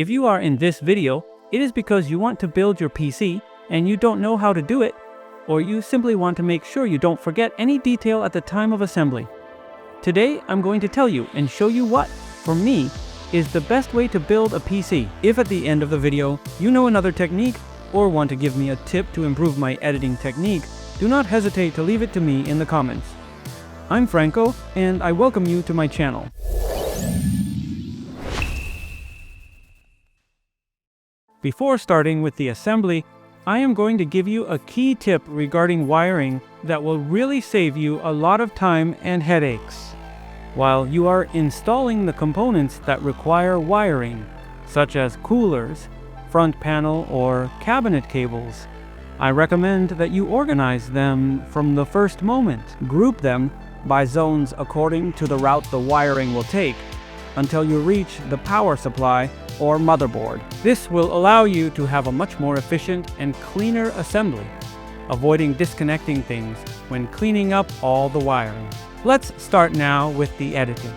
If you are in this video, it is because you want to build your PC and you don't know how to do it, or you simply want to make sure you don't forget any detail at the time of assembly. Today, I'm going to tell you and show you what, for me, is the best way to build a PC. If at the end of the video, you know another technique or want to give me a tip to improve my editing technique, do not hesitate to leave it to me in the comments. I'm Franco, and I welcome you to my channel. Before starting with the assembly, I am going to give you a key tip regarding wiring that will really save you a lot of time and headaches while you are installing the components that require wiring, such as coolers, front panel, or cabinet cables. I recommend that you organize them from the first moment. Group them by zones according to the route the wiring will take until you reach the power supply or motherboard. This will allow you to have a much more efficient and cleaner assembly, avoiding disconnecting things when cleaning up all the wiring. Let's start now with the editing.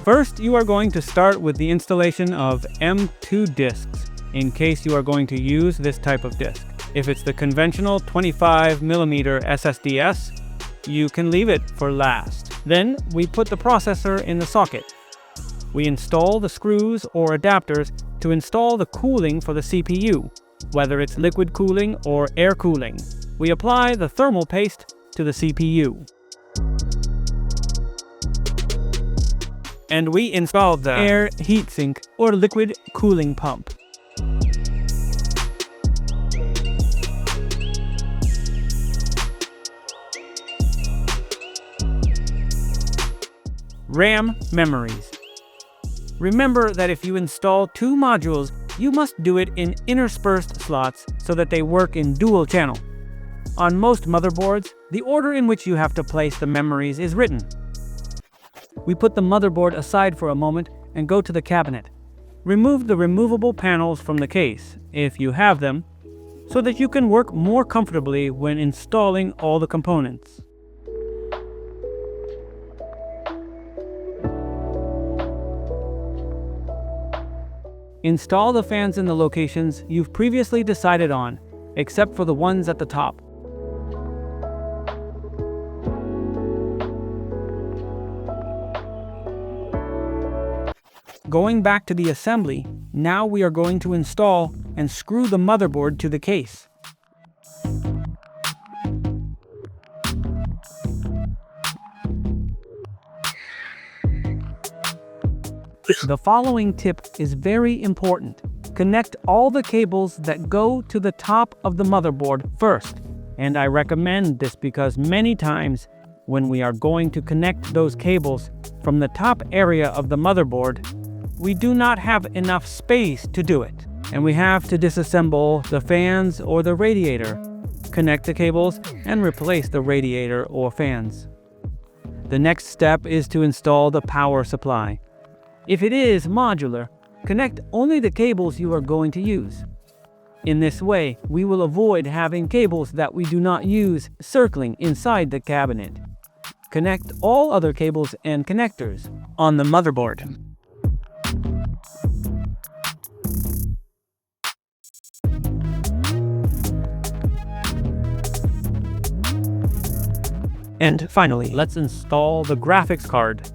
First, you are going to start with the installation of M2 discs, in case you are going to use this type of disc. If it's the conventional 25mm SSDs, you can leave it for last. Then we put the processor in the socket. We install the screws or adapters to install the cooling for the CPU, whether it's liquid cooling or air cooling. We apply the thermal paste to the CPU. And we install the air heatsink or liquid cooling pump. RAM memories. Remember that if you install two modules, you must do it in interspersed slots so that they work in dual channel. On most motherboards, the order in which you have to place the memories is written. We put the motherboard aside for a moment and go to the cabinet. Remove the removable panels from the case, if you have them, so that you can work more comfortably when installing all the components. Install the fans in the locations you've previously decided on, except for the ones at the top. Going back to the assembly, now we are going to install and screw the motherboard to the case. The following tip is very important. Connect all the cables that go to the top of the motherboard first. And I recommend this because many times when we are going to connect those cables from the top area of the motherboard, we do not have enough space to do it. And we have to disassemble the fans or the radiator, connect the cables, and replace the radiator or fans. The next step is to install the power supply. If it is modular, connect only the cables you are going to use. In this way, we will avoid having cables that we do not use circling inside the cabinet. Connect all other cables and connectors on the motherboard. And finally, let's install the graphics card.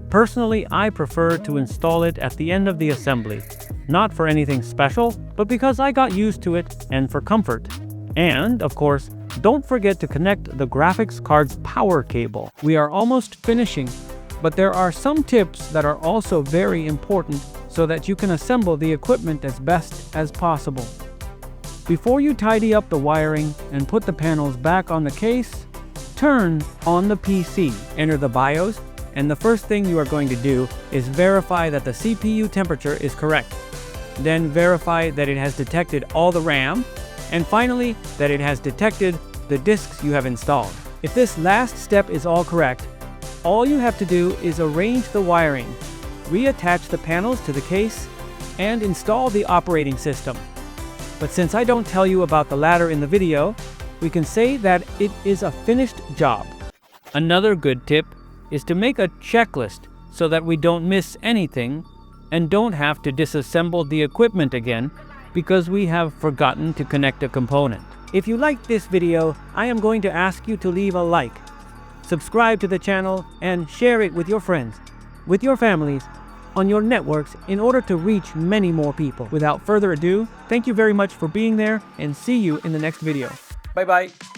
Personally, I prefer to install it at the end of the assembly, not for anything special, but because I got used to it and for comfort. And, of course, don't forget to connect the graphics card's power cable. We are almost finishing, but there are some tips that are also very important so that you can assemble the equipment as best as possible. Before you tidy up the wiring and put the panels back on the case, turn on the PC. Enter the BIOS, and the first thing you are going to do is verify that the CPU temperature is correct. Then verify that it has detected all the RAM, and finally that it has detected the disks you have installed. If this last step is all correct, all you have to do is arrange the wiring, reattach the panels to the case, and install the operating system. But since I don't tell you about the latter in the video, we can say that it is a finished job. Another good tip is to make a checklist so that we don't miss anything and don't have to disassemble the equipment again because we have forgotten to connect a component. If you liked this video, I am going to ask you to leave a like, subscribe to the channel, and share it with your friends, with your families, on your networks in order to reach many more people. Without further ado, thank you very much for being there and see you in the next video. Bye bye.